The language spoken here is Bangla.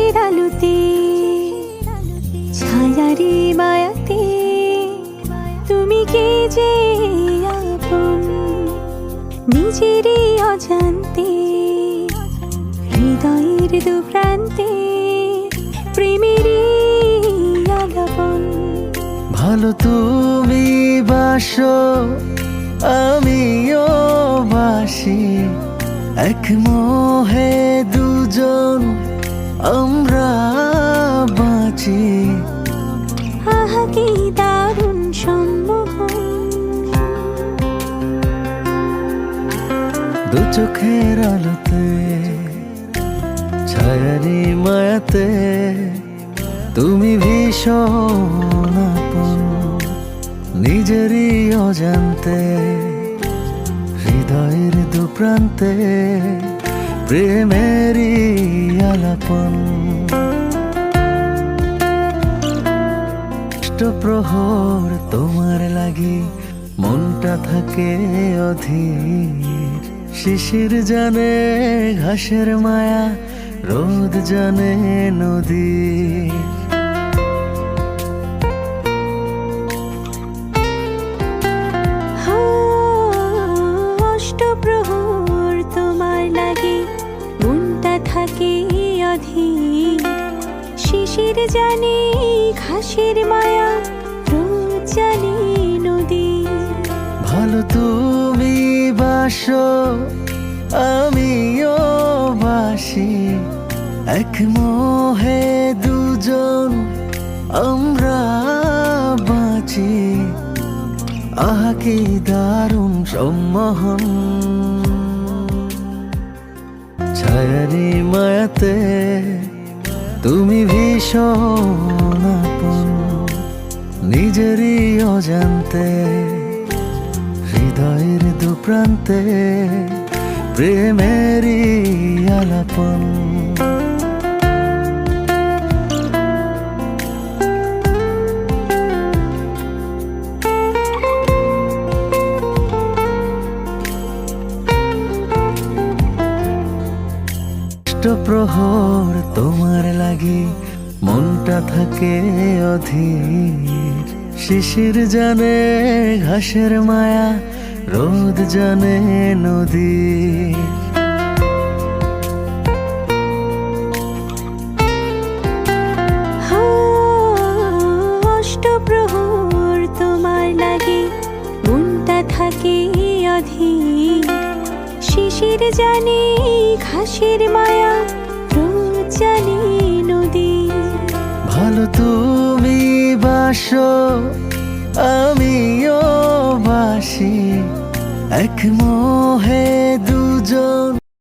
আকাশের আলোতে ছায়ারে মায়াতে তুমি কে যে আপন, নিজেরই অজান্তে হৃদয়ের দুপ্রান্তে প্রেমেরই আলাপন। ভালো তুমি বাসো আমিও বাসি, এক মোহে দুজন আমরা বাঁচি। আহা কি দারুণ সম্মোহন, দু চোখের আলোতে ছায়ারি মায়াতে তুমি ভীষণ আপন, নিজেরই অজান্তে হৃদয়ের দুপ্রান্তে প্রেমেরই আলাপন। প্রহর তোমার লাগি মনটা থাকে অধীর, শিশির জানে ঘাসের মায়া, রোদ জানে নদীর। অষ্টপ্রহর তোমার লাগে মনটা থাকে অধীর, শিশির জানে ঘাসের মায়া, রোদ জানে নদী। ভালো তুমি বাসো আমিও বাসি, এক মোহে দুজন আমরা বাঁচি। আহা কি দারুণ সম্মোহন, ছায়ারি মায়াতে তুমি ভীষণ আপন, নিজেরই অজান্তে হৃদয়ের দুপ্রান্তে প্রেমেরই আলাপন। প্রহর তোমার লাগি মনটা থাকে অধীর, শিশির জানে ঘাসের মায়া, রোদ জানে নদীর। অষ্টপ্রহর তোমার লাগে মনটা থাকে অধীর, শিশির জানে ঘাসের মায়া, রোদ জানে নদী। ভালো তুমি বাসো আমিও বাসি, এক মোহে দুজন